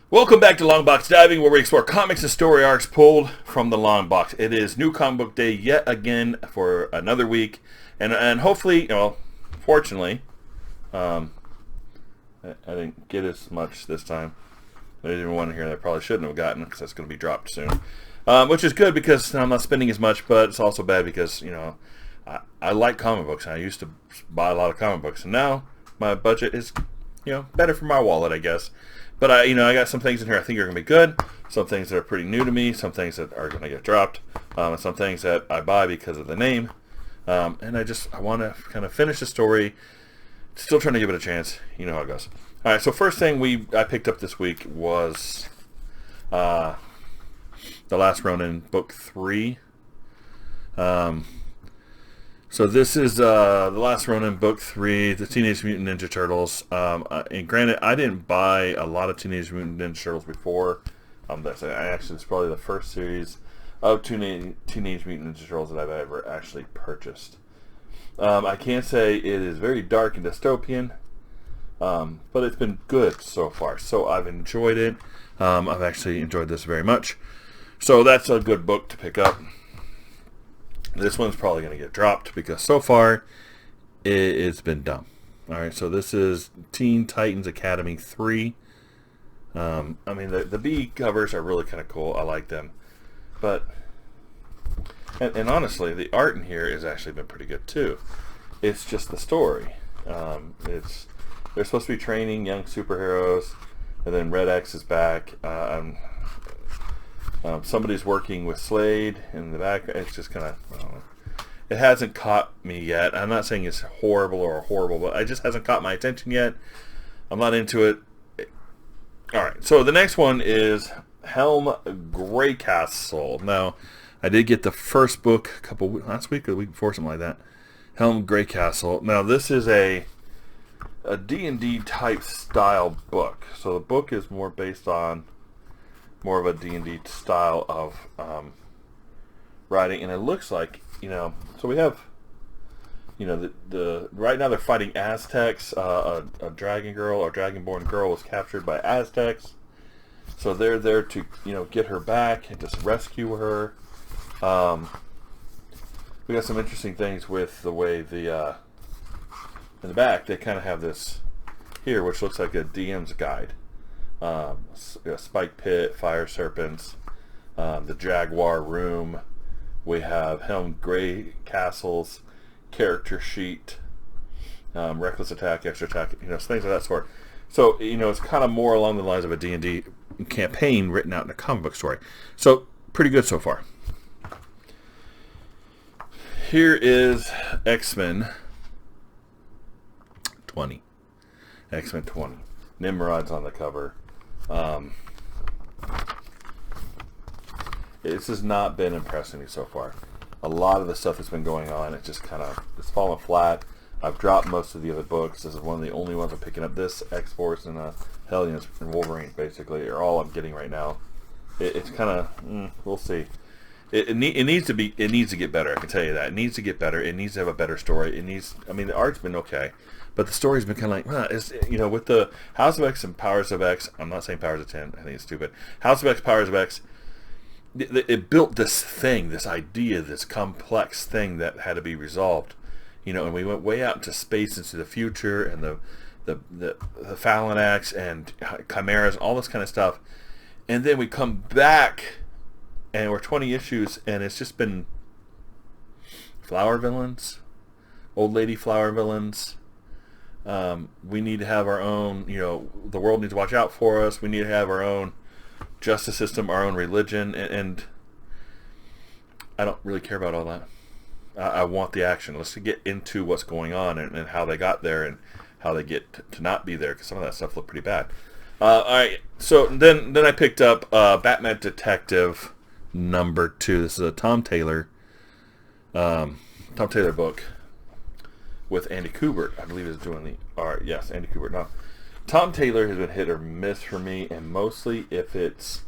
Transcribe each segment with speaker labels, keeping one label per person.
Speaker 1: Welcome back to Long Box Diving, where we explore comics and story arcs pulled from the long box. It is New Comic Book Day yet again for another week, and hopefully, fortunately, I didn't get as much this time. There's even one here that I probably shouldn't have gotten because that's going to be dropped soon, which is good because I'm not spending as much, but it's also bad because I like comic books. And I used to buy a lot of comic books, and now my budget is better for my wallet, I guess. But I got some things in here I think are going to be good, some things that are pretty new to me, some things that are going to get dropped, and some things that I buy because of the name. And I want to kind of finish the story, still trying to give it a chance. You know how it goes. All right, so first thing I picked up this week was The Last RONIN, Book 3. So this is The Last RONIN, Book 3, the Teenage Mutant Ninja Turtles. And granted, I didn't buy a lot of Teenage Mutant Ninja Turtles before. It's probably the first series of Teenage Mutant Ninja Turtles that I've ever actually purchased. I can't say it is very dark and dystopian, but it's been good so far. So I've enjoyed it. I've actually enjoyed this very much. So that's a good book to pick up. This one's probably going to get dropped because so far it's been dumb. Alright, so this is Teen Titans Academy 3. The B covers are really kind of cool. I like them. But, and honestly, the art in here has actually been pretty good too. It's just the story. They're supposed to be training young superheroes, and then Red X is back. Somebody's working with Slade in the back. It's just kind of, I don't know. It hasn't caught me yet. I'm not saying it's horrible, but it just hasn't caught my attention yet. I'm not into it. Alright, so the next one is Helm Greycastle. Now, I did get the first book last week or the week before, something like that. Helm Greycastle. Now, this is a D&D type style book. So the book is more based on more of a D&D style of writing, and it looks like, so we have, the right now they're fighting Aztecs. A dragon girl or dragonborn girl was captured by Aztecs, so they're there to get her back and just rescue her. We got some interesting things with the way in the back they kind of have this here, which looks like a DM's guide. Spike Pit, Fire Serpents, the Jaguar Room. We have Helm Greycastle's character sheet, reckless attack, extra attack, things of that sort. So it's kind of more along the lines of a D&D campaign written out in a comic book story. So pretty good so far. Here is X-Men 20. X-Men 20. Nimrod's on the cover. This has not been impressing me so far. A lot of the stuff that's been going on, it's fallen flat. I've dropped most of the other books. This is one of the only ones I'm picking up. This, X-Force, and Hellions and Wolverine basically are all I'm getting right now. It's kind of, we'll see. It needs to get better. I can tell you that. It needs to get better. It needs to have a better story. The art's been okay, but the story's been kind of like, with the House of X and Powers of X. I'm not saying Powers of 10. I think it's stupid. House of X, Powers of X. It built this thing, this idea, this complex thing that had to be resolved, and we went way out into space, into the future, and the Phalanx and Chimeras, all this kind of stuff, and then we come back, and we're 20 issues, and it's just been flower villains, old lady flower villains. We need to have our own, the world needs to watch out for us. We need to have our own justice system, our own religion, and I don't really care about all that. I want the action. Let's get into what's going on and how they got there and how they get to not be there, because some of that stuff looked pretty bad. All right, so then I picked up Batman Detective number 2. This is a Tom Taylor book with Andy Kubert, I believe, is doing the art. Yes, Andy Kubert. Now, Tom Taylor has been hit or miss for me, and mostly if it's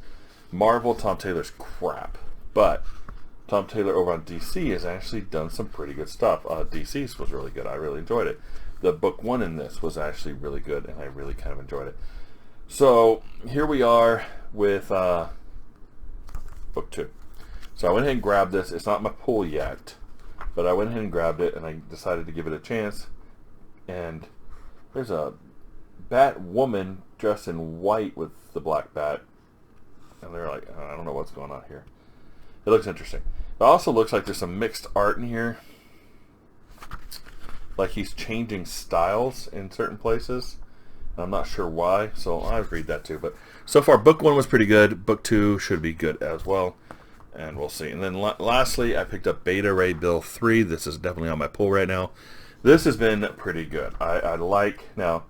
Speaker 1: Marvel, Tom Taylor's crap. But Tom Taylor over on DC has actually done some pretty good stuff. DC's was really good. I really enjoyed it. the book 1 in this was actually really good, and I really kind of enjoyed it. So here we are with book 2. So I went ahead and grabbed this. It's not in my pull yet, but I went ahead and grabbed it, and I decided to give it a chance. And there's a bat woman dressed in white with the black bat, and they're like, I don't know what's going on here. It looks interesting. It also looks like there's some mixed art in here, like he's changing styles in certain places. I'm not sure why, so I'll read that too. But so far, book 1 was pretty good. Book 2 should be good as well, and we'll see. And then lastly, I picked up Beta Ray Bill 3. This is definitely on my pull right now. This has been pretty good. I like, now,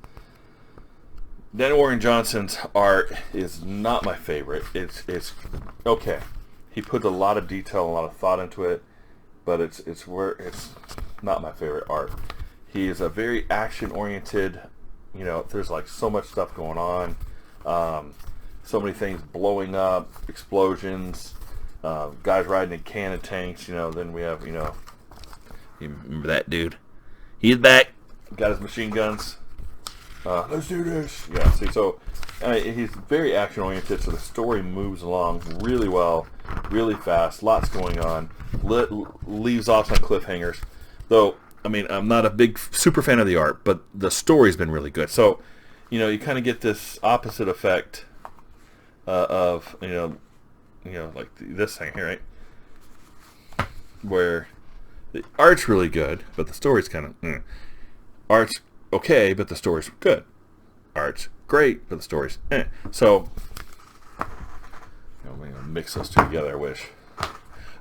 Speaker 1: Dan Warren Johnson's art is not my favorite. It's okay. He put a lot of detail, a lot of thought into it, but it's not my favorite art. He is a very action-oriented. You know, there's like so much stuff going on, so many things blowing up, explosions, guys riding in cannon tanks. You know, then we have, you know, you remember that dude? He's back. Got his machine guns. Let's do this. Yeah. See, so he's very action oriented. So the story moves along really well, really fast. Lots going on. Leaves off on cliffhangers, though. I mean, I'm not a big super fan of the art, but the story's been really good. So, you know, you kind of get this opposite effect of you know, like this thing here, right? Where the art's really good, but the story's kind of art's okay, but the story's good. Art's great, but the story's So, you know, I'm gonna mix those two together. I wish.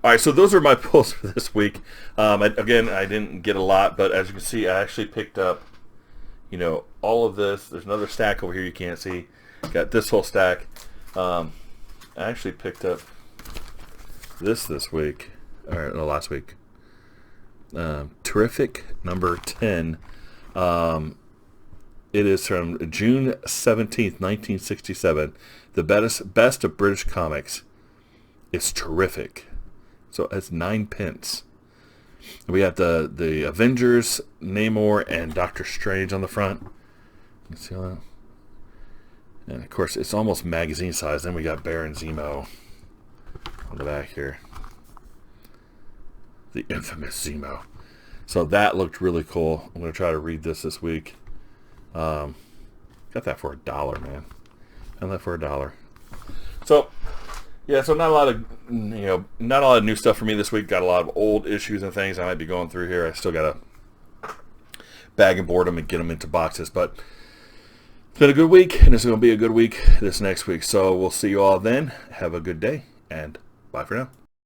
Speaker 1: All right, so those are my pulls for this week. Again, I didn't get a lot, but as you can see, I actually picked up, you know, all of this. There's another stack over here you can't see. Got this whole stack. I actually picked up this week, or no, last week. Terrific number 10. It is from June 17th, 1967. The best of British comics. It's terrific. So it's 9 pence. We have the Avengers, Namor, and Doctor Strange on the front. You see all that? And of course, it's almost magazine size. Then we got Baron Zemo on the back here. The infamous Zemo. So that looked really cool. I'm going to try to read this week. Got that for $1, man. Got that for $1. So, yeah, so not a lot of, you know, not a lot of new stuff for me this week. Got a lot of old issues and things I might be going through here. I still got to bag and board them and get them into boxes. But it's been a good week, and it's going to be a good week this next week. So we'll see you all then. Have a good day, and bye for now.